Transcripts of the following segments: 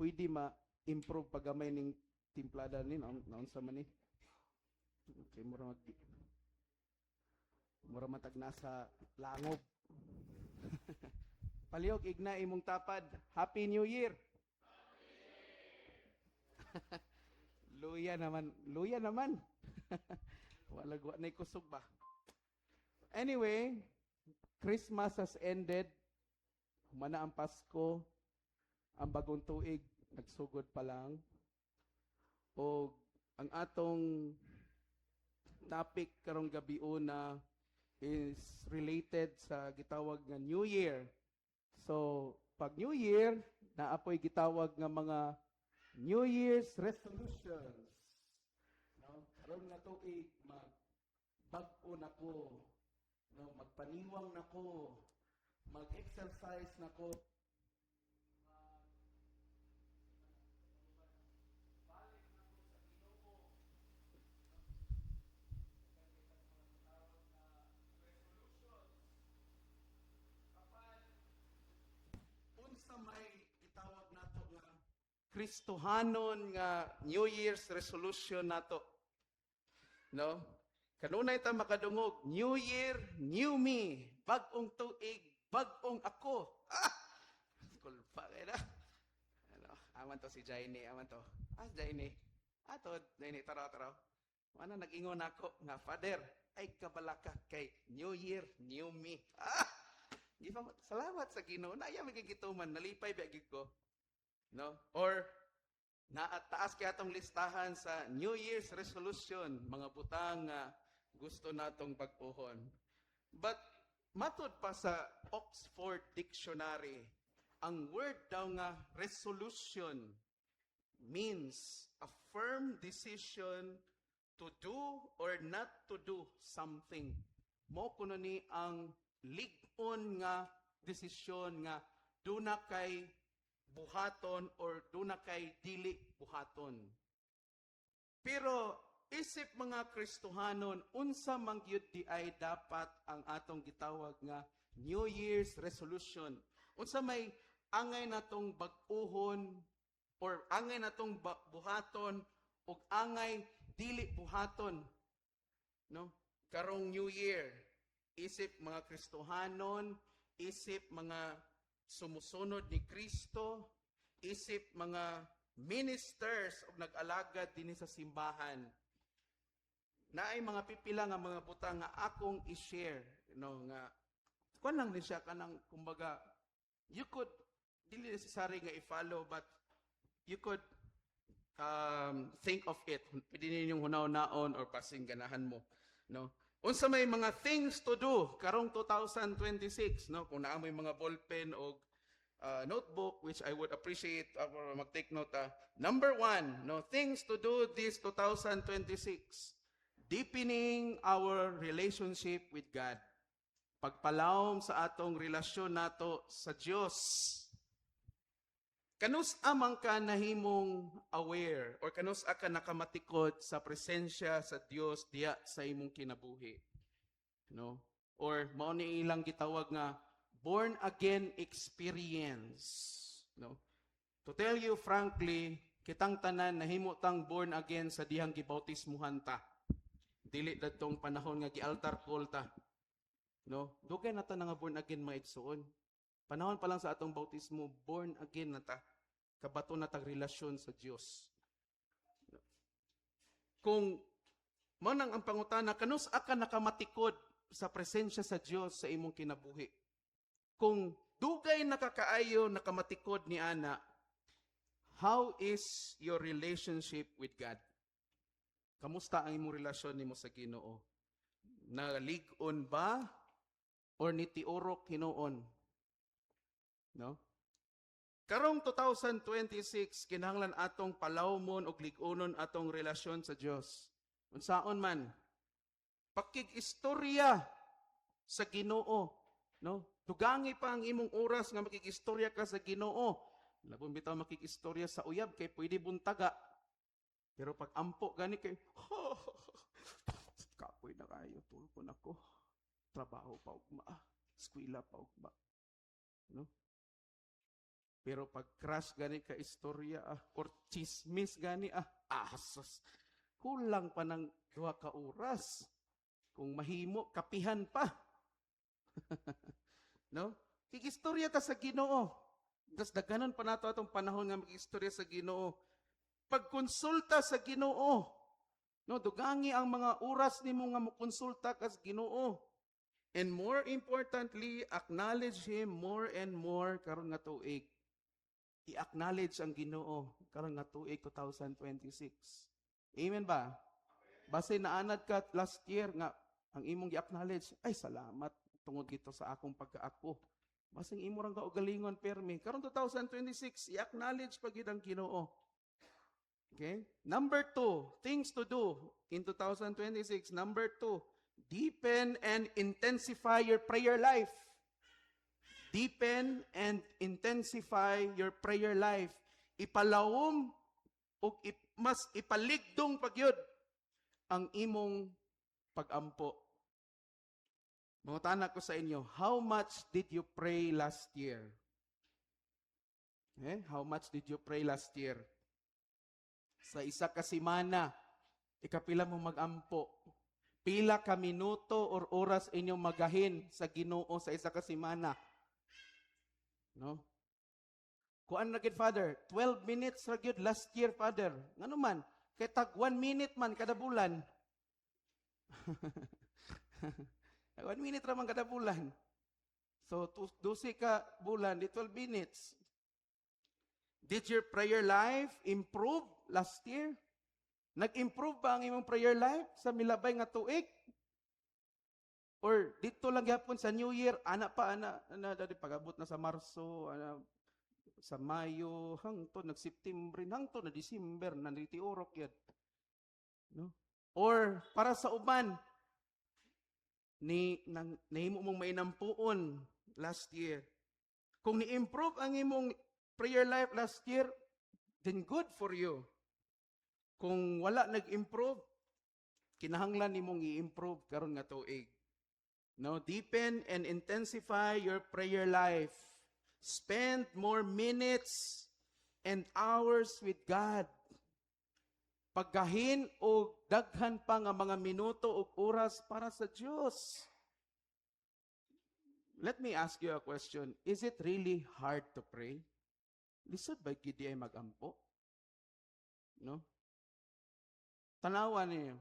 pwede ma-improve pagamay ning timplada ni naon sa man ni. Okay, mura matag nasa langob. Palihog igna imong tapad. Happy New Year. Luya naman, luya naman. Wala na kusog ba? Anyway, Christmas has ended. Humana ang Pasko. Ang bagong tuig, nagsugod pa lang. O ang atong topic karong gabi na is related sa gitawag nga New Year. So, pag New Year, naapoy gitawag nga mga New Year's resolutions. No? Karon nga tuig, mag-bag-o na ko. No? Magpaniwang na ko. Mag-exercise na ko. Unsa may itawag nato nga Kristohanon nga New Year's resolution nato. No? Kanunay ta makadungog, New Year, new me. Bag-ong tuig, bag-ong ako. Kulpa kay na. Ano, aman to si Jaini, aman to. Jaini. Ato, Jaini, taraw. Ano nag-ingon ako nga, Father, ay kabalaka kay New Year, new me. Salamat sa Ginoo. Naya magigituman, nalipay biagid ko. No? Or naataas kaya atong listahan sa New Year's resolution, mga butang gusto natong pagpuhon. But matud pa sa Oxford Dictionary, ang word daw nga resolution means a firm decision to do or not to do something. Mo kuno ni ang lig-on nga desisyon nga do na kay buhaton or do na kay dili buhaton. Pero isip mga Kristohanon, unsa man gyud di ay dapat ang atong gitawag nga New Year's resolution. Unsa may angay natong bag-uhon or angay natong buhaton ug angay dili buhaton. No? Karong New Year, isip mga Kristohanon, isip mga sumusunod ni Kristo, isip mga ministers o nag-alagad din sa simbahan. Naay mga pipila nga mga butang nga akong i-share, nga kuan lang ni siya kanang kumbaga you could dili necessary nga i-follow but you could think of it. Pwede ninyong hunaw-naon or pasing ganahan mo, no? Unsa may mga things to do karong 2026, no? Kung naa may mga ballpen o notebook, which I would appreciate mag-take note. Number 1, no, things to do this 2026. Deepening our relationship with God. Pagpalawom sa atong relasyon nato sa Dios. Kanus amang ka nahimong aware or kanus ka nakamatikod sa presensya sa Dios diya sa imong kinabuhi. No? Or mao ni ilang gitawag nga born again experience. No? To tell you frankly, kitang tanan nahimo tang born again sa dihang gibautismuhan ta. Dili dadtong panahon nga gialtar call ta. No? Dugay na ta nga born again mga igsoon. Panahon pa lang sa atong bautismo, born again na ta. Kabato na tag relasyon sa Dios. Kung manang ang pangutana, kanus aka nakamatikod sa presensya sa Dios sa imong kinabuhi. Kung dugay nakakaayo nakamatikod ni ana, how is your relationship with God? Kamusta ang imong relasyon nimo sa Ginoo? Nalig-on ba or nitiurok hinuon? No? Karong 2026 kinahanglan atong palawmon og lig-onon atong relasyon sa Dios. Unsaon man? Pakig-istorya sa Ginoo, no? Tugangi pa ang imong oras nga makig-istorya ka sa Ginoo. Labon bitaw makig-istorya sa uyab kay pwede buntaga. Pero pag ampo gani kay kapoy na kayo, tulpon ako. Trabaho pa ugma, eskwela pa ugma. No? Pero pag crush gani ka istorya, or chismis gani, asos. Kulang pa ng 2 ka oras. Kung mahimo, kapihan pa. No? Kikistorya ta sa Ginoo. Das daghanan pa nato atong panahon nga mag-istorya sa Ginoo. Pagkonsulta sa Ginoo. No, dugangi ang mga oras nimo nga mokonsulta ka sa Ginoo. And more importantly, acknowledge Him more and more karon nga tuig. I-acknowledge ang Ginoo karon nga tuig 2026. Amen ba? Base naanad ka last year nga ang imong gi-acknowledge, ay salamat tungod gito sa akong pagkaako. Base imo rang kaugalingon permi. Karon 2026, i-acknowledge pag ang Ginoo. Okay? Number 2, things to do in 2026. Number 2, deepen and intensify your prayer life. Deepen and intensify your prayer life. Ipalawom o mas ipaligdong pagyud ang imong pag-ampo. Mangutana ko sa inyo, how much did you pray last year? How much did you pray last year? Sa isa ka semana, ikapila mo mag-ampo. Pila ka minuto or oras inyong magahin sa Ginoo sa isa ka semana. No? Kuan na gid, Father, 12 minutes ra gyud last year, Father. Ngano man, kay tag 1 minute man kada bulan. 1 minute ra man kada bulan. So 12 ka bulan, di 12 minutes. Did your prayer life improve last year? Nag-improve ba ang imong prayer life sa milabay nga tuig? Or dito lang gyapon sa New Year, ana dadi pag-abot na sa Marso, sa Mayo, hangtod nag-September, hangtod na December, nanditiurok yan. No? Or para sa uban, nahimo mong mainampuon last year. Kung ni-improve ang imong prayer life last year, then good for you. Kung wala nag-improve, kinahanglan nimong i-improve karon nga tuig. No, deepen and intensify your prayer life. Spend more minutes and hours with God. Paggahin o daghan pa nga mga minuto o oras para sa Diyos. Let me ask you a question. Is it really hard to pray? Lisod ba gidi ay mag-ampo? No? Tanawan niyo.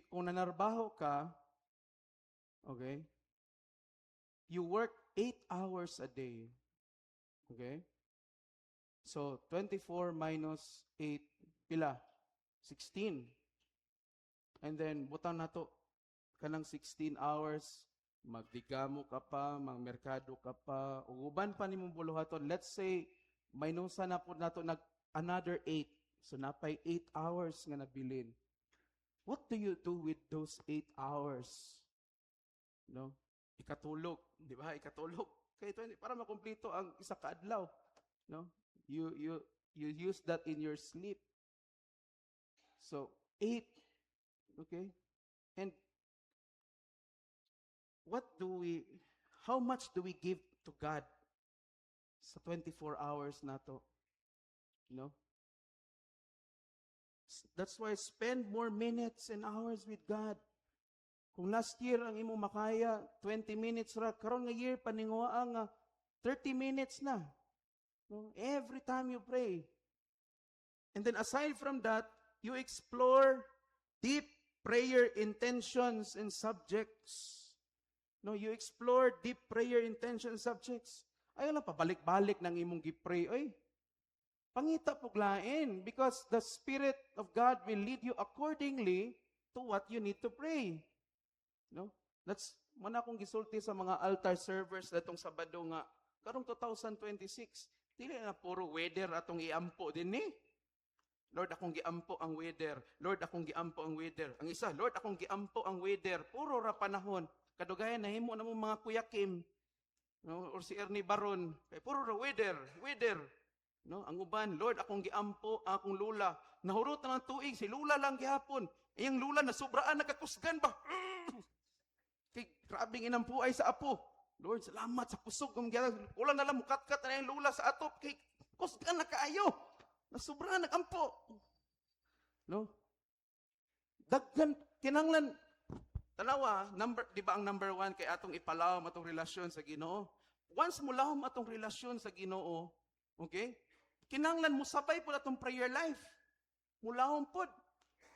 Kung nanarbaho ka, okay, you work 8 hours a day. Okay? So, 24 minus 8, pila? 16. And then, butang na to, kanang 16 hours, magdigamo ka pa, magmerkado ka pa, uban pa ni mong buluhaton. Let's say, maynusa na po na to, another 8. So, napay 8 hours nga nabilin. What do you do with those 8 hours? No? Ikatulog. Di ba? Ikatulog. Kaya para makumpleto ang isa ka adlaw. No? You use that in your sleep. So, 8. Okay? And how much do we give to God sa 24 hours na to? No? That's why spend more minutes and hours with God. Kung last year ang imo makaya 20 minutes ra, karon nga year paninguha nga 30 minutes na. No? Every time you pray. And then aside from that, you explore deep prayer intentions and subjects. No, you explore deep prayer intentions and subjects. Ay lang pabalik-balik nang imong gi-pray. Oy, pangita puglain because the Spirit of God will lead you accordingly to what you need to pray. No? That's man akong gisulti sa mga altar servers datong Sabado nga karong 2026. Dili na puro weather atong iampo din ni. Lord, akong giampo ang weather. Lord, akong giampo ang weather. Ang isa, Lord, akong giampo ang weather. Puro ra panahon. Kadugayan nahimo na mo mga Kuya Kim, no, or si Ernie Baron. Kay puro ra weather. No, ang uban, Lord, akong giampo ang akong lula. Nahurot na ng tuig, si lula lang gihapon. Iyang lula na sobraan nakakusgan ba? Kay grabing inampuay sa apo. Lord, salamat sa kusog ng gyud. Wala na lang mukatkat na yung lula sa atop kay kusgan na kaayo. Nasubra nagampo. No? Daghan kinanglan tanawa, di ba ang number 1 kay atong ipalawom atong relasyon sa Ginoo? Once mo lawom atong relasyon sa Ginoo, okay? Kinanglan mo sabay po atong prayer life. Mulahom pod.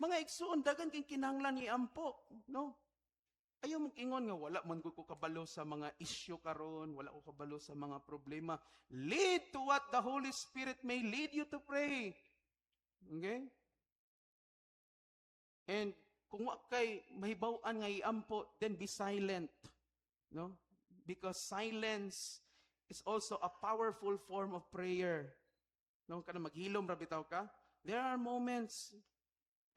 Mga igsoon, dagan kay kinanglan iampo, no? Ayaw mong ingon nga wala man ko kabalo sa mga issue karon, wala ko kabalo sa mga problema. Lead to what the Holy Spirit may lead you to pray. Okay? And kung wa kay mahibaw-an nga iampo, then be silent. No? Because silence is also a powerful form of prayer. No, kana maghilom ra bitaw ka. There are moments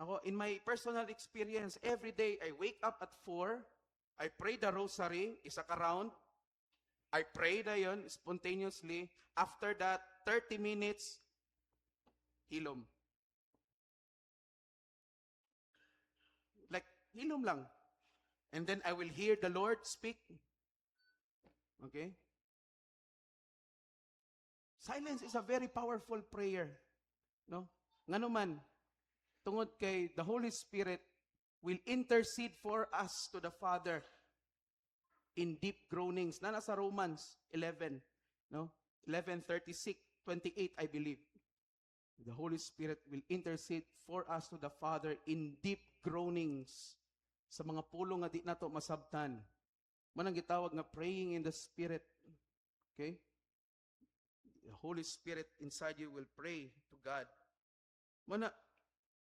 ako in my personal experience, every day I wake up at 4, I pray the rosary, isa ka round. I pray na yun spontaneously. After that, 30 minutes, hilom. Like, hilom lang. And then I will hear the Lord speak. Okay? Silence is a very powerful prayer. No? Ngano man, tungod kay the Holy Spirit will intercede for us to the Father in deep groanings. Na nasa Romans 11, no? 11:36, 28, I believe. The Holy Spirit will intercede for us to the Father in deep groanings. Sa mga pulong nga di nato masabtan. Manang gitawag nga praying in the Spirit. Okay? The Holy Spirit inside you will pray to God. Mana,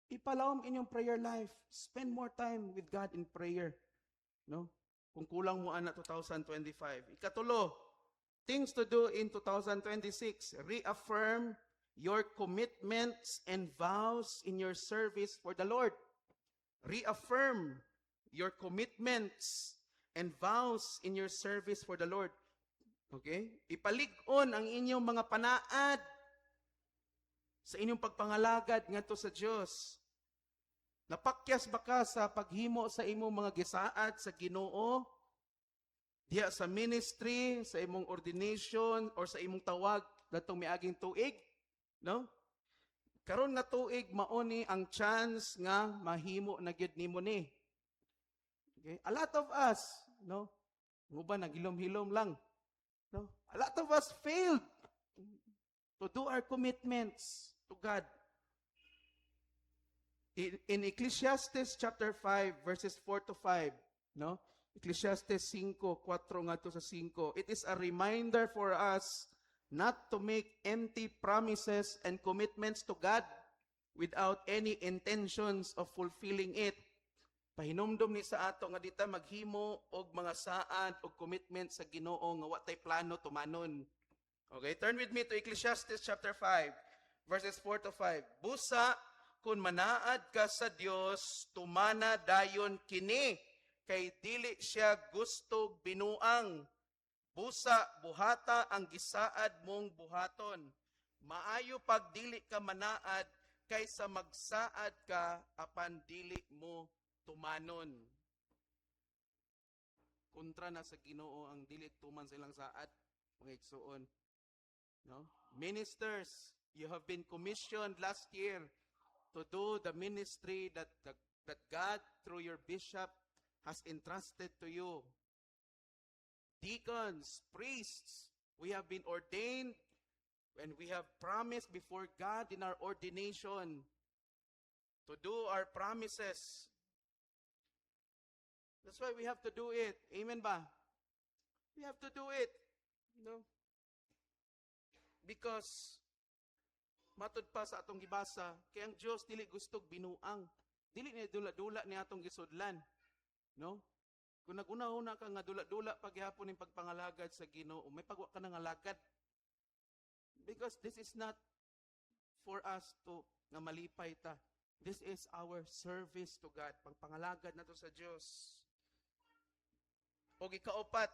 ipalawom inyong prayer life. Spend more time with God in prayer. No? Kung kulang mo ana 2025. Ikatulo, things to do in 2026. Reaffirm your commitments and vows in your service for the Lord. Reaffirm your commitments and vows in your service for the Lord. Okay? Ipalig-on ang inyong mga panaad sa inyong pagpangalagad ngadto sa Dios. Napakyas ba ka sa paghimo sa imong mga gisaad sa Ginoo? Diya sa ministry, sa imong ordination, or sa imong tawag datong miaging tuig? No? Karon nga tuig mao ni ang chance nga mahimo na gyud nimo ni. Okay? A lot of us, no? Nguba nagilom-hilom lang. No? A lot of us failed to do our commitments to God. In Ecclesiastes chapter 5 verses 4 to 5, no? Ecclesiastes 5:4 ngadto sa 5. It is a reminder for us not to make empty promises and commitments to God without any intentions of fulfilling it. Pahinumdom ni sa ato nga dita maghimo og mga saad og commitment sa Ginoo nga wa tay plano tumanon. Okay, turn with me to Ecclesiastes chapter 5 verses 4 to 5. Busa kun manaad ka sa Dios, tumana dayon kini kay dili siya gusto binuang. Busa buhata ang gisaad mong buhaton. Maayo pag dili ka manaad kaysa magsaad ka apan dili mo tumanon. Kontra na sa Ginoo ang dili tuman sa ilang saad, mga igsoon. No? Ministers, you have been commissioned last year to do the ministry that God through your bishop has entrusted to you. Deacons, priests, we have been ordained and we have promised before God in our ordination to do our promises. That's why we have to do it. Amen ba? We have to do it. No? Because matud pa sa atong gibasa, kay ang Dios dili gustog binuang. Dili ni dula-dula ni atong gisudlan. No? Kung naguna-una ka nga dula-dula paghihapon ning pagpangalagad sa Ginoo, may pagwa ka nang alagad. Because this is not for us to nga malipay ta. This is our service to God. Pagpangalagad nato sa Dios. O ikaapat,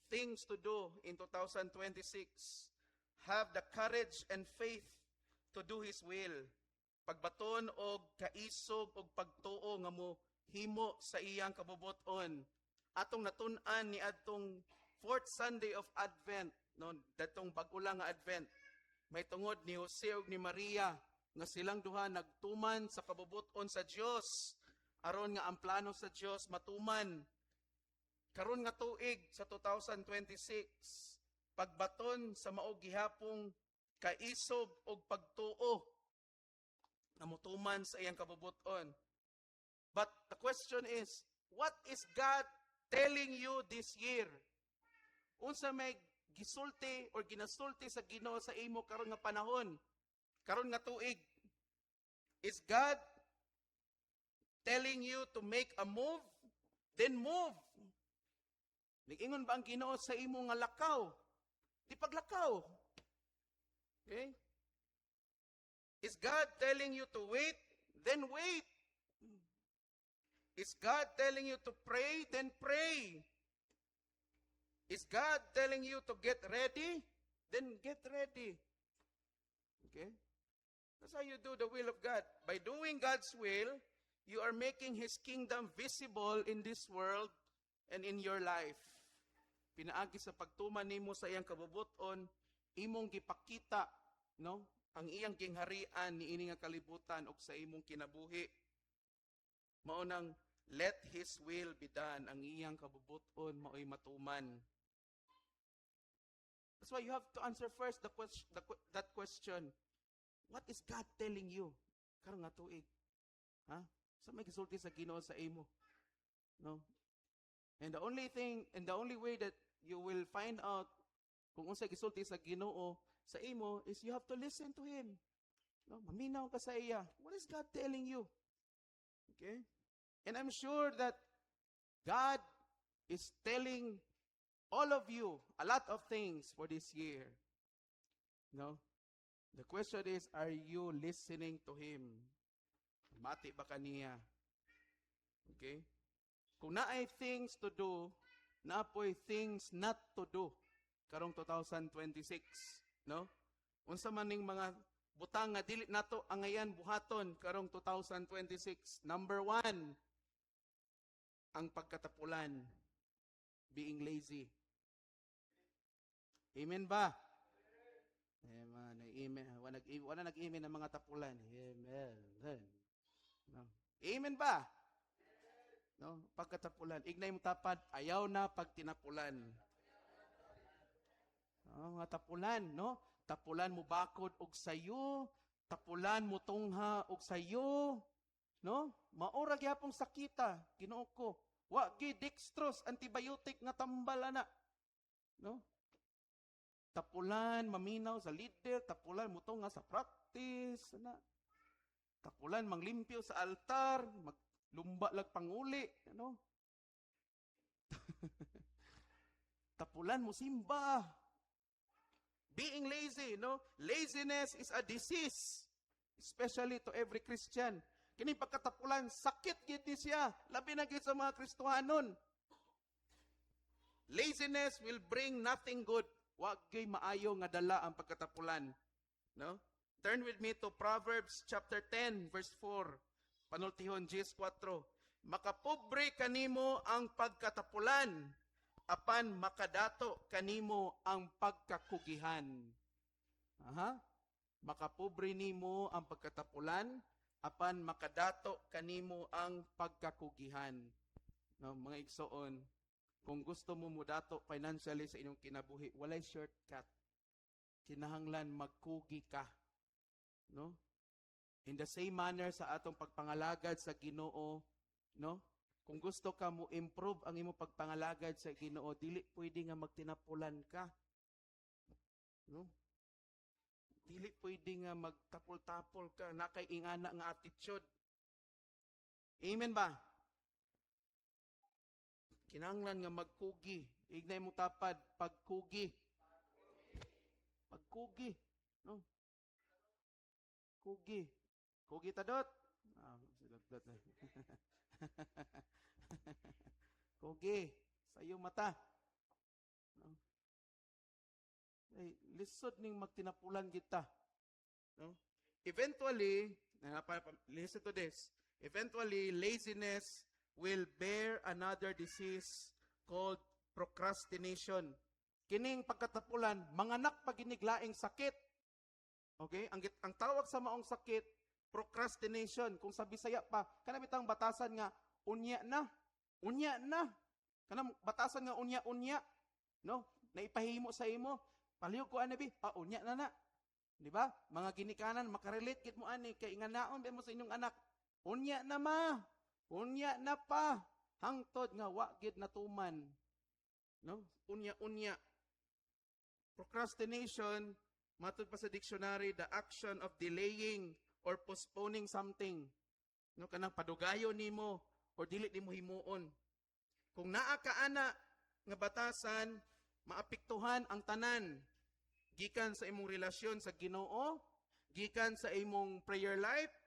things to do in 2026. Have the courage and faith to do His will. Pagbaton og kaisog og pagtuo nga mo himo sa iyang kabubuton. Atong natun-an ni adtong fourth Sunday of Advent, no, datong bagulang nga Advent, may tungod ni Jose ug ni Maria nga silang duha nagtuman sa kabubuton sa Dios aron nga ang plano sa Dios matuman. Karon nga tuig sa 2026, pagbaton sa maog gihapong kaisob og pagtuo na mutuman sa iyang kabubuton. But the question is, what is God telling you this year? Unsa may gisulti or ginasulti sa Ginoo sa imo karon nga panahon, karon nga tuig? Is God telling you to make a move? Then move. Nag-ingon ba ang Ginoo sa imo nga lakaw? Di paglakaw. Okay? Is God telling you to wait? Then wait. Is God telling you to pray? Then pray. Is God telling you to get ready? Then get ready. Okay? That's how you do the will of God. By doing God's will, you are making His kingdom visible in this world and in your life. Pinaagi sa pagtuman nimo sa iyang kabubuton, imong gipakita, no, ang iyang gingharian ni ini nga kalibutan ug sa imong kinabuhi. Mao nang let His will be done, ang iyang kabubuton mao'y matuman. That's why you have to answer first that question. What is God telling you? Karong nga tuig. Ha? Sa may gisulti sa Ginoo sa imo. No? And the only way that you will find out kung unsa gisulti sa Ginoo sa imo is you have to listen to Him. No? Maminaw ka sa iya. What is God telling you? Okay? And I'm sure that God is telling all of you a lot of things for this year. No? The question is, are you listening to Him? Mati ba kaniya? Okay? Kung naay things to do, naapoy things not to do karong 2026, no? Unsa man ning mga butang nga dili nato angayan buhaton karong 2026. Number 1, ang pagkatapulan, being lazy. Amen ba? Amen. Wala nag-amen ang mga tapulan. Amen. No. Amen ba? No, pagkatapulan. Ignay mo tapad, ayaw na pag tinapulan. Mga tapulan, no? Tapulan mo bakod og sayo, tapulan mo tungha og sayo, no? Maura gyapong sakita, Ginoo ko. Wa gi dextrose antibiotic nga tambal ana. No? Tapulan maminaw sa leader, tapulan mo tungha sa practice, ana. Tapulan manglimpyo sa altar, maglumba lag panguli, ano? Tapulan mo simba. Being lazy, no? Laziness is a disease, especially to every Christian. Kini pagkatapulan, sakit gid siya, labi na gid sa mga Kristohanon. Laziness will bring nothing good. Wa gyud maayo nga dala ang pagkatapulan, no? Turn with me to Proverbs chapter 10 verse 4. Panultihon 10:4. Makapobre kanimo ang pagkatapulan, apan makadato kanimo ang pagkakugihan. Makapobre nimo ang pagkatapulan, apan makadato kanimo ang pagkakugihan. No, mga igsoon, kung gusto mo mudato financially sa inyong kinabuhi, walay shortcut. Kinahanglan magkugi ka. No? In the same manner sa atong pagpangalagad sa Ginoo, no? Kung gusto ka mo improve ang imong pagpangalagad sa Ginoo, dili pwede nga magtinapulan ka. No? Dili pwede nga magtapol-tapol ka, nakay ingana nga attitude. Amen ba? Kinahanglan nga magkugi. Ignay mo tapad, pagkugi. Pagkugi. No? Kugi. Kugi tadot. Kugi. Sa iyong mata. No? Ay, lisod ning magtinapulan kita. No? Eventually, listen to this. Eventually, laziness will bear another disease called procrastination. Kining pagkatapulan, manganak pa giniglaing sakit. Okay? Ang tawag sa maong sakit, procrastination. Kung sa Bisaya pa, kanabitang batasan nga, unya na. Unya na. Kanang batasan nga unya-unya. No? Naipahimo sa imo. Palihog ko anabi, unya na na. Di ba? Mga ginikanan, makarelate kit mo ani, kay nga naon mo sa inyong anak. Unya na ma. Unya na pa. Hangtod nga wagid na tuman. No? Unya-unya. Procrastination, matod pa sa dictionary, the action of delaying or postponing something. No, kanang padugayo nimo or dili nimo himuon. Kung naa ka ana nga batasan, maapektuhan ang tanan. Gikan sa imong relasyon sa Ginoo, gikan sa imong prayer life,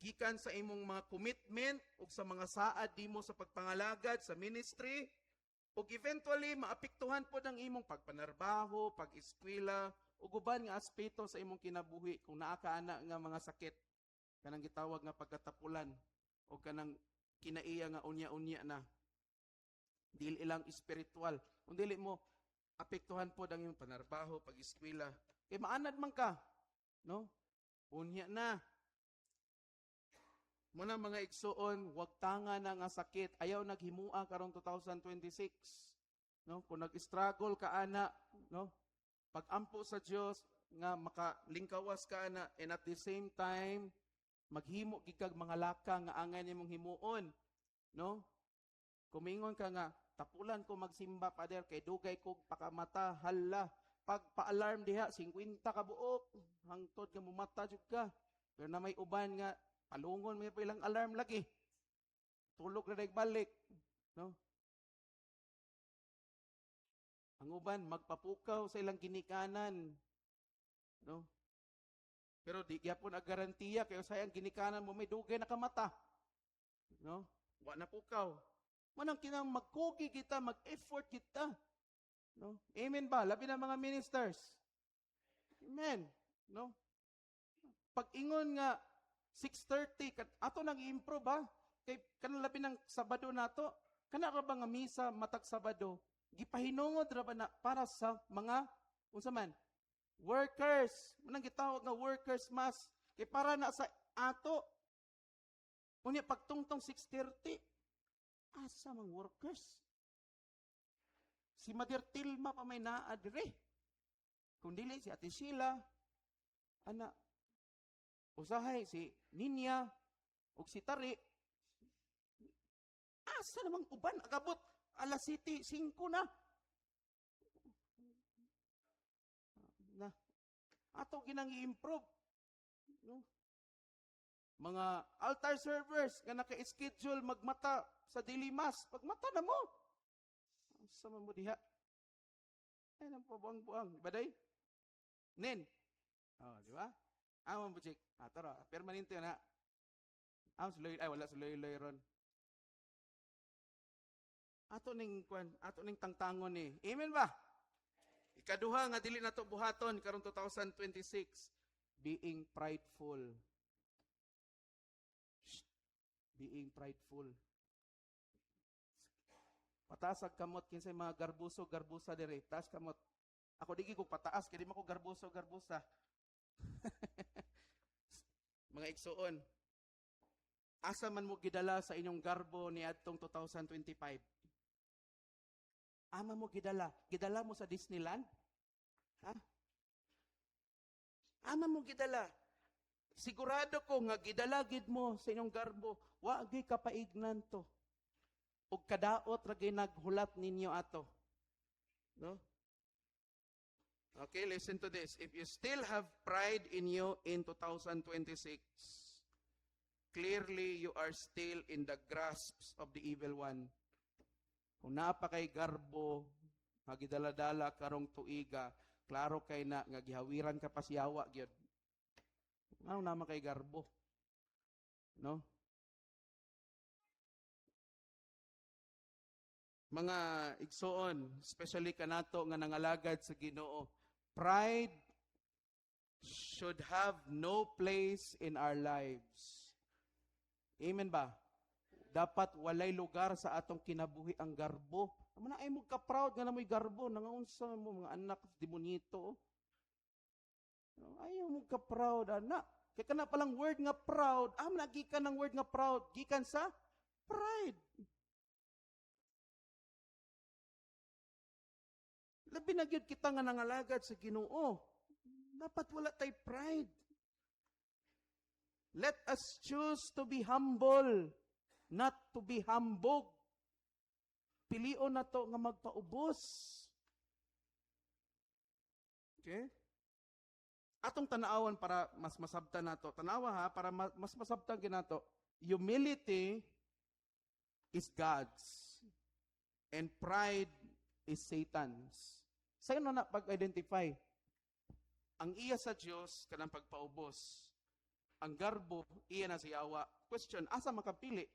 gikan sa imong mga commitment ug sa mga saad nimo sa pagpangalagad sa ministry, ug eventually maapektuhan pod ang imong pagpanarbaho, pag-eskwela, ug uban nga aspeto sa imong kinabuhi kung naa ka ana nga mga sakit kanang gitawag nga pagkatapulan o kanang kinaiya nga unya-unya na dili ilang espiritual kung dili mo apektuhan pod ang imong panarbaho, pag-eskwela kay maanad man ka, no? Unya na. Muna mga igsuon, wag tanga na nga sakit. Ayaw naghimua karong 2026. No? Kung nag-struggle ka ana, no? Pag-ampo sa Dios nga makalingkawas ka ana and at the same time maghimo gikag mga laka nga angay nimong himuon, no? Kumingon ka nga tapulan ko magsimba pader kay dugay kog pakamata hala. Pag pa-alarm diha 50 ka buok, hangtod nga mumata jud ka. Pero na may uban nga palungon may ilang alarm lagi. Tulog na balik, no? Ang uban magpapukaw sa ilang ginikanan, no? Pero di gyapon ang garantiya kay usay ang ginikanan mo may dugay na kamata, no? Wa na pukaw. Manang kinang magkugi kita, mag-effort kita, no? Amen ba? Labi na mga ministers. Amen, no? Pag ingon nga 6:30 ato nang i-improve ba? Kay kanang labi ng Sabado nato, kana ra ba nga misa matag Sabado? Gipahinungod ra ba na para sa mga unsa man? Workers. Munang gitawag nga workers mass. Kay para na sa ato. Unya pagtungtong 6:30, asa mang workers? Si Mother Tilma pa may naa dire. Kung dili si Ate Sheila, ana usahay si Ninya ug si Tari. Asa namang uban agabot alas 7:05 na. Na ato ginang i-improve, no? Mga altar servers nga naka-schedule magmata sa daily mass, pagmata na mo. Asa man mo diha? Ay nang pabuang-buang, ba day? Nen. Oh, di ba? Amon po check. Tara, permanente na. Wala suloy ron. Ato ning tangtangon ni. Amen ba? Ikaduha nga dili nato buhaton karong 2026, being prideful. Being prideful. Pataas ang kamot kinsay mga garbusa dire. Taas kamot. Ako digi ko pataas kay di man ko garbusa. Mga igsuon, asa man mo gidala sa inyong garbo ni adtong 2025? Ama mo gidala? Gidala mo sa Disneyland? Ha? Ama mo gidala? Sigurado ko nga gidala gid mo sa inyong garbo, wa gyud kapaignan to. Ug kadaot ra gyud naghulat ninyo ato. No? Okay, listen to this. If you still have pride in you in 2026, clearly you are still in the grasps of the evil one. Kung naa pa kay garbo, magidala-dala karong tuiga, klaro kay na nga gihawiran ka pa siyawa gyud. Ano naman kay garbo? No? Mga igsoon, especially kanato nga nangalagad sa Ginoo, pride should have no place in our lives. Amen ba? Dapat walay lugar sa atong kinabuhi ang garbo. Amo na ay mo ka-proud nga namoy garbo, nangaunsa mo mga anak demonito. Ayaw mo ka-proud, anak. Kaya ka na palang word nga proud, nagikan ng word nga proud, gikan sa pride. Labi na gyud kita nga nangalagad sa Ginoo. Dapat wala tay pride. Let us choose to be humble, not to be hambog. Pilion na to nga magpaubos. Okay? Atong tanawan para mas masabtan nato. Tanawa ha, para mas masabtan ginato. Humility is God's and pride is Satan's. Sa'yo na pag-identify. Ang iya sa Diyos, kanang pagpaubos. Ang garbo, iya na si Yawa. Question, asa makapili?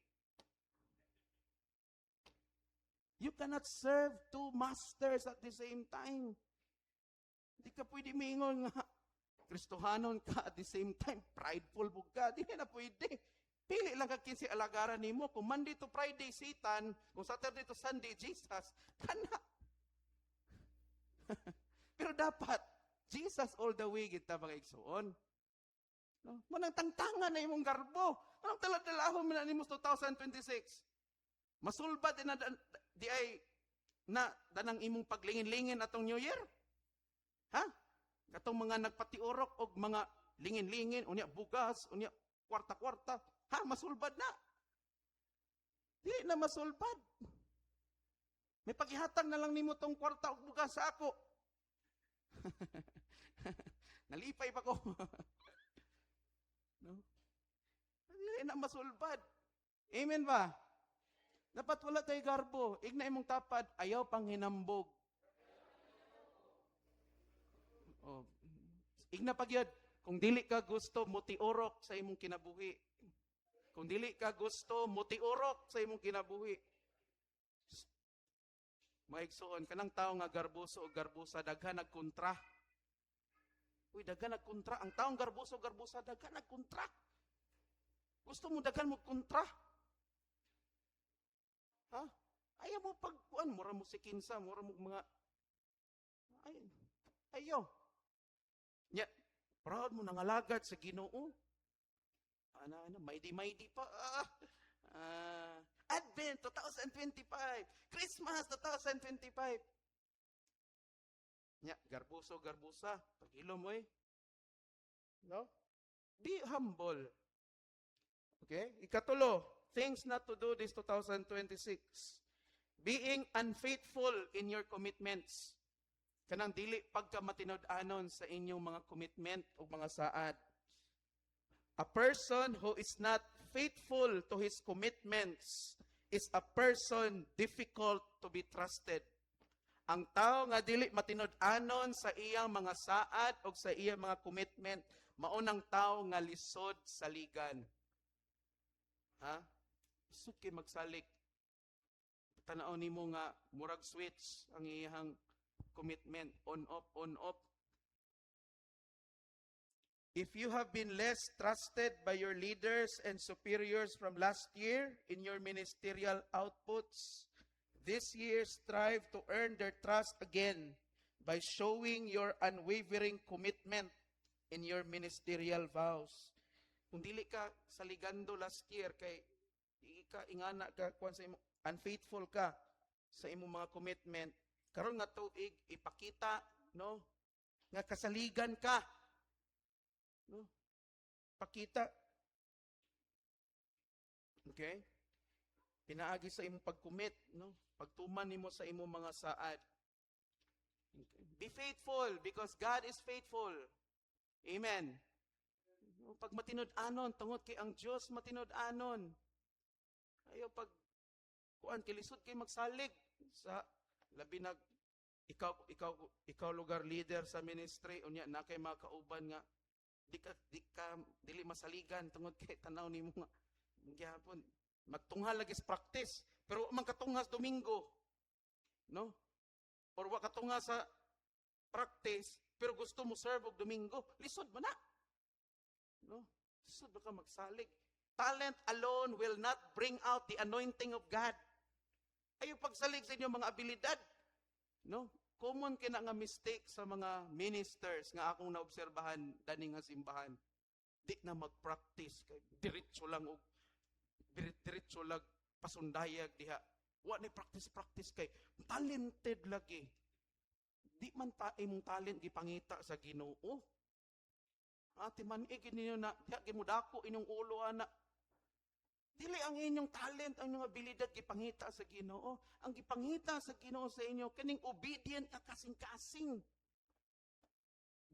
You cannot serve two masters at the same time. Hindi ka pwede mingon nga, Kristohanon ka at the same time, prideful bug ka. Hindi na pwede. Pili lang ka kinsi alagaran nimo. Kung Monday to Friday, Satan. Kung Saturday to Sunday, Jesus. Kana. Pero dapat, Jesus all the way kita mga igsoon. No? Manang tangtangan na imong garbo. Anong taladalahon mo na nimos 2026? Masulbat na di ay na danang imong paglingin-lingin atong New Year? Ha? Katong mga nagpatiorok og mga lingin-lingin, unya bugas, unya kwarta-kwarta. Ha? Masulbad na. Di na masulbad. May paghihatag na lang nimo tong kwarta og bugas sa ako. Nalipay pa ko. No? Di na masulbad. Amen ba? Dapat wala tayo garbo. Igna imong tapad, ayaw pang hinambog. Oh. Igna pagyod, kung dili ka gusto, mutiorok sa imong kinabuhi. Kung dili ka gusto, mutiorok sa imong kinabuhi. Maigsoon, kanang tao nga garbuso o garbusa, daghan nagkontra. Uy, daghan nagkontra. Ang taong garbuso o garbusa, daghan nagkontra. Gusto mo daghan mo kontra? Ha? Ayaw mo pagkuan, mura mo si kinsa, mura mo mga ayaw. Nya, proud mo nangalagad sa Ginoo. Maydi pa. Advent 2025, Christmas 2025. Nya, garbuso, garbusa, pag-ilom mo No? Be humble. Okay? Ikatulo, things not to do this 2026. Being unfaithful in your commitments. Kanang dili pagkamatinud-anon sa inyong mga commitment o mga saad. A person who is not faithful to his commitments is a person difficult to be trusted. Ang tao nga dili matinud-anon sa iyang mga saad o sa iyang mga commitment, maunang tao nga lisod sa ligan. Ha? Isod kay magsalik. Tanaw nimo nga murag switch ang iyang commitment, on off. If you have been less trusted by your leaders and superiors from last year in your ministerial outputs, this year strive to earn their trust again by showing your unwavering commitment in your ministerial vows. Kung dili ka saligando last year, kay di ka ingana ka, kung sa unfaithful ka sa imong mga commitment, karon nga tuig ipakita no nga kasaligan ka, no, pakita, okay, pinaagi sa imong pagcommit, no, pagtuman nimo sa imong mga saad. Okay. Be faithful because God is faithful. Amen. No, pag matinud-anon tungod kay ang Dios matinud-anon. Ayo pag kuan kilisod kay magsalig sa labi nag ikaw lugar leader sa ministry unya na kay mga kauban nga dili masaligan tungod kay tanaw nimo nga gyapon magtunghal lagi sa practice pero man katunghas Domingo, no, or wa katunga sa practice pero gusto mo serve og Domingo, lisod man na, no, lisod ba ka magsalig. Talent alone will not bring out the anointing of God. Ayo pagsalig sa inyong mga abilidad. No? Common kina nga mistake sa mga ministers nga akong naobserbahan dani nga simbahan. Di na mag-practice kay diretso lang og diretso lang pasundayag diha. Wa ni practice kay talented lagi. Di man ta imong talent gipangita sa Ginoo. Ati man ninyo na diha gimudako inyong ulo ana. Dili ang inyong talent, ang inyong abilidad gipangita sa Ginoo. Ang gipangita sa Ginoo sa inyo kining obedient ka kasing-kasing.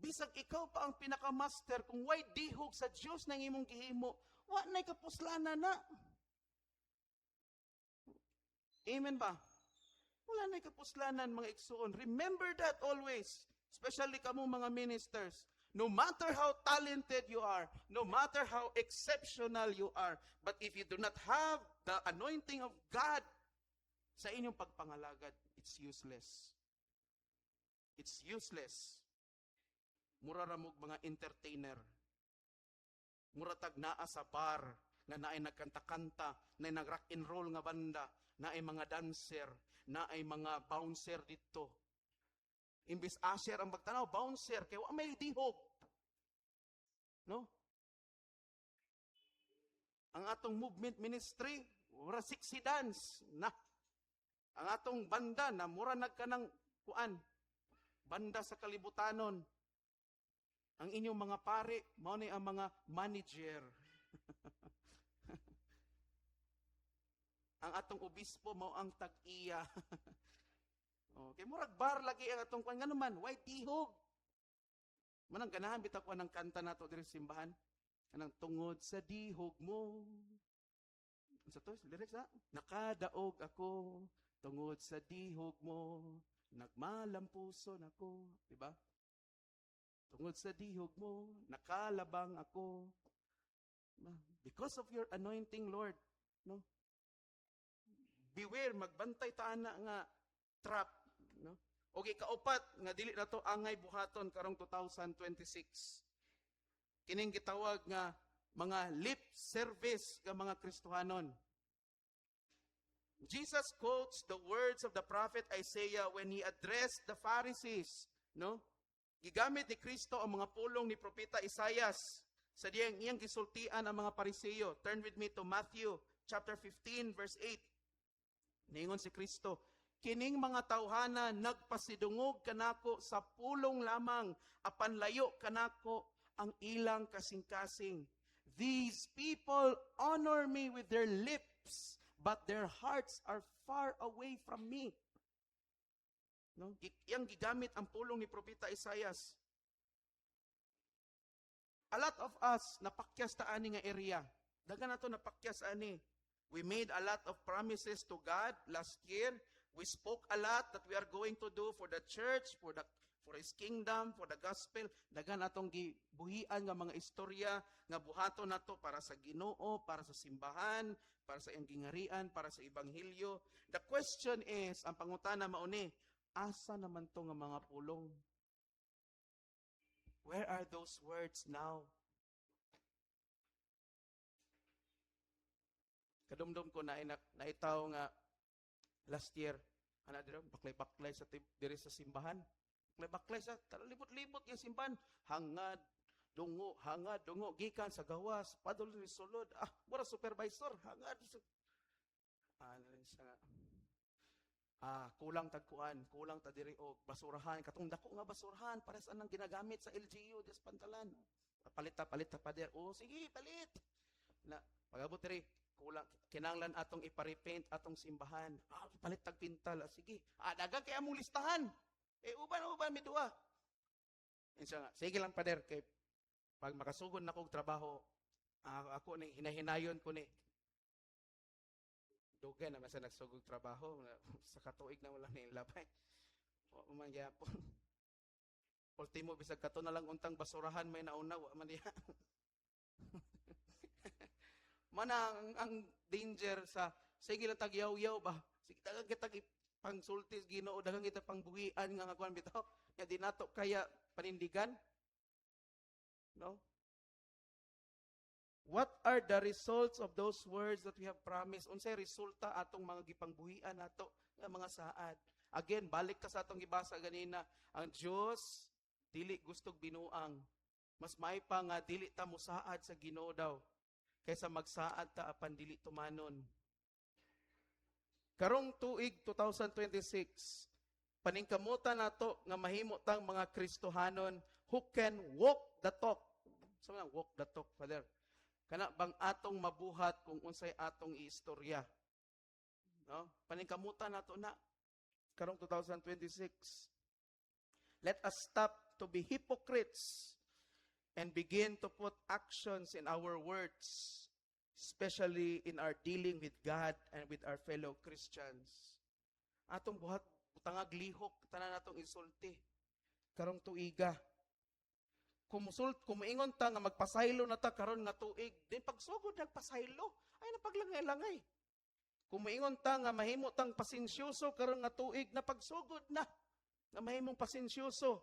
Bisag ikaw pa ang pinaka-master kung why dihog sa Dios nang imong gihimo, wa nay kapuslanan na. Amen ba? Wala nay kapuslanan mga igsoon. Remember that always, especially kamo mga ministers. No matter how talented you are, no matter how exceptional you are, but if you do not have the anointing of God sa inyong pagpangalagad, it's useless. It's useless. Mura ramog mga entertainer. Mura tag naa sa bar, nga naay nagkanta-kanta, naay nag-rock and roll nga banda, naay mga dancer, naay mga bouncer dito. Imbis usher ang magtanaw, bouncer, kaya wa may dihog. No? Ang atong movement ministry, mura sexy dance. Na. Ang atong banda, na mura nagkanang kuan, banda sa kalibutanon. Ang inyong mga pare, mao ni ang mga manager. Ang atong obispo, mao ang tag-iya. Okay, murag bar lagi ang atong kuan nga naman, why tihog? Manang ganahan bitaw ko ng kanta nato diri sa simbahan. Kanang tungod sa dihog mo. Unsa to? Lyrics ha? Nakadaog ako tungod sa dihog mo, nagmalampuson ako, di ba? Tungod sa dihog mo, nakalabang ako. Because of your anointing, Lord, no? Beware, magbantay ta ana nga trap, no? Okay, kaupat nga dili na to angay buhaton karong 2026. Kining gitawag nga mga lip service nga mga Kristohanon. Jesus quotes the words of the prophet Isaiah when he addressed the Pharisees, no? Gigamit ni Kristo ang mga pulong ni propeta Isaias sa iyang gisultian ang mga Pariseo. Turn with me to Matthew chapter 15 verse 8. Ningon si Kristo, kining mga tawhana nagpasidungog kanako sa pulong lamang, apan layo kanako ang ilang kasing-kasing. These people honor me with their lips, but their hearts are far away from me. No? Yang gigamit ang pulong ni propeta Isaias. A lot of us napakyas ta ani nga area. Dagan nato napakyas ani. We made a lot of promises to God last year. We spoke a lot that we are going to do for the church, for His kingdom, for the gospel. Dagan atong gibuhian nga mga istorya nga buhaton nato para sa Ginoo, para sa simbahan, para sa iyang gingarian, para sa ebanghelyo. The question is, ang pangutana mauni, asa naman to nga mga pulong? Where are those words now? Kadumdum ko naitaw nga last year, ana dira baklay-baklay sa diri sa simbahan. Baklay sa libot-libot yung simbahan. Hangad dungo gikan sa gawas, padul sulod. Mura supervisor, hangad kulang tagkuan, kulang ta diri og basurahan, katong dako nga basurahan pares anang ginagamit sa LGU des Pantalan. Palit pa der. Sige, palit. Na pagabot diri kulang kinahanglan atong ipa-repaint atong simbahan. Palit tag pintal. Sige. Dagan kay among listahan. Uban mi duha. Insa nga, sige lang pader kay pag makasugod na kog trabaho, ako ni hinahinayon ko ni dugay na sa nagsugod trabaho sa katuig na wala ni labay. O man gyapon. Ultimo bisag kato na lang untang basurahan may nauna wa man diha. Manang ang danger sa sige lang tag yaw-yaw ba. Sige dagan kita pangsultis Ginoo, dagan kita pangbuhian nga kuan bitaw. Nga di nato kaya panindigan. No? What are the results of those words that we have promised? Unsay resulta atong mga gipangbuhian nato nga mga saad? Again, balik ta sa atong gibasa ganina, ang Dios dili gustog binuang. Mas may pa nga dili ta mosaad sa Ginoo daw kaysa magsaad ta apan dili tumanon. Karong tuig 2026, paningkamutan nato nga mahimo tang mga Kristohanon who can walk the talk. Sa mga walk the talk, Father. Kana bang atong mabuhat kung unsay atong iistorya. No? Paningkamutan nato na karong 2026. Let us stop to be hypocrites and begin to put actions in our words, especially in our dealing with God and with our fellow Christians. Atong buhat, butangag lihok, tanan natong insulti. Karong tuiga. Kumuingon ta nga magpasaylo na ta karon nga tuig, din pagsugod nagpasaylo, ay napaglangay-langay. Kumuingon ta nga mahimo tang pasensyoso karon nga tuig, na pagsugod na mahimong pasensyoso.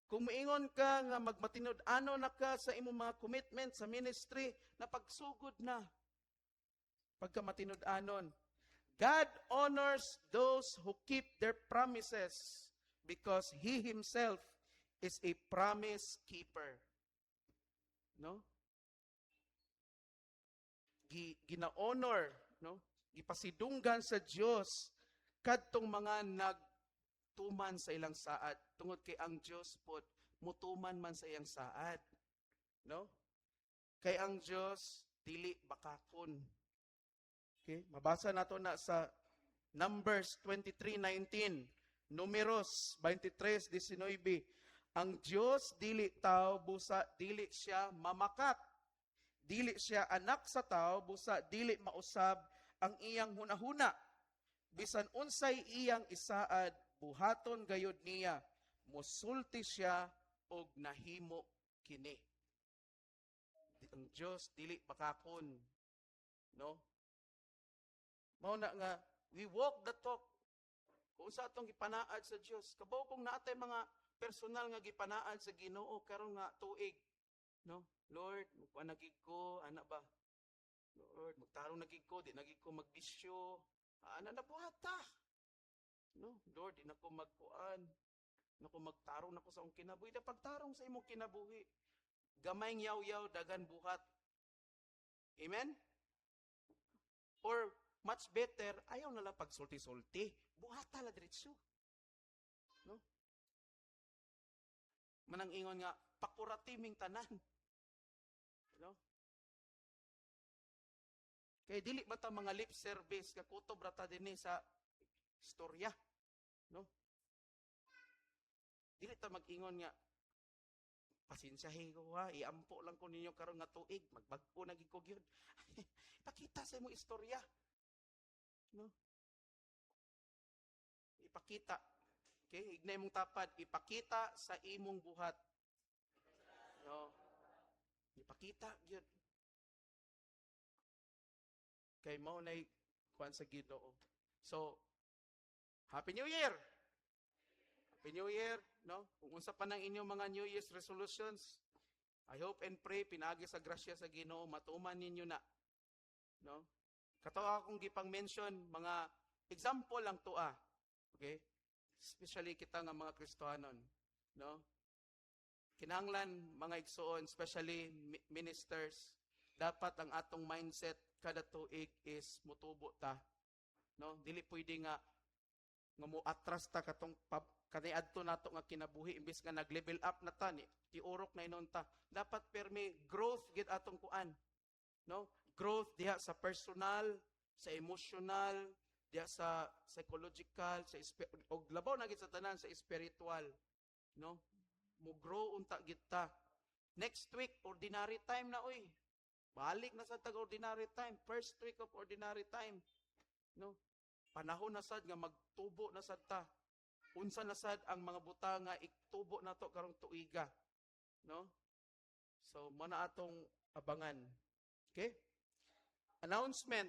Kung maingon ka nga magmatinod-ano na ka sa imong mga commitment sa ministry, na pagsugod na. Pagka matinod-anon. God honors those who keep their promises because He Himself is a promise keeper. No? Gina-honor, no? Gipasidunggan sa Dios kadtong mga nagtuman sa ilang saad. Tungod kay ang Dios pod mutuman man sa iyang saad. No? Kay ang Dios dili bakakon. Okay? Mabasa nato na sa Numbers 23:19, Números 23:19. Ang Dios dili tao busa dili siya mamakak. Dili siya anak sa tao busa dili mausab ang iyang hunahuna. Bisan unsay iyang isaad, buhaton gayud niya. Mosulti siya og nahimo kini. Ang Dios dili bakakon. No? Mao na nga we walk the talk. Kung sa atong gipanaad sa Dios, kabaw kung naatay mga personal nga gipanaad sa Ginoo karon nga tuig. No? Lord, magpanagig ko, ana ba? Lord, magtarong nagig ko, di nagig ko magbisyo. Ana na buhata. No? Lord, di na ko magkuan. Nako magtarong nako sa akong kinabuhi. Da pagtarong sa imong kinabuhi. Gamay yaw-yaw dagan buhat. Amen? Or much better, ayaw na lang pagsulti-sulti. Buhata la diretso. No? Manang ingon nga pakuratiming tanan. No? Kay dili ba ta mga lip service kakutob rata dinhi sa istorya. No? Dili ta mag-ingon nga pasensyahin ko ha, iampo lang ko ninyo karon nga tuig, magbag-o na gid ko gyud. Ipakita sa imong istorya. No? Ipakita. Okay, ignay mong tapad, ipakita sa imong buhat. No? Ipakita gyud. Kay mao nay kuan sa Ginoo. So, Happy New Year. Happy New Year, no? Kung unsa pa nang inyong mga New Year's resolutions, I hope and pray pinaagi sa grasya sa Ginoo matuman ninyo na. No? Kato akong gipang-mention mga example lang to Okay? Especially kita nga mga Kristohanon, no? Kinahanglan mga igsoon, especially ministers, dapat ang atong mindset kada tuig is mutubo ta. No? Dili pwede nga mo atras ta katong kaniadto nato nga kinabuhi imbes nga nag-level up na ta ni tiurok na inon ta. Dapat permi growth gid atong kuan. No? Growth diha sa personal, sa emotional, diha sa psychological, sa og labaw na gid sa tanan sa spiritual. No? Mo grow unta gid ta. Next week ordinary time na oy. Balik na sa tag-ordinary time, first week of ordinary time. No? Panahon na sad nga magtubo na sad ta. Unsa na sad ang mga butang nga itubo nato karong tuiga. No? So, mo na atong abangan. Okay? Announcement.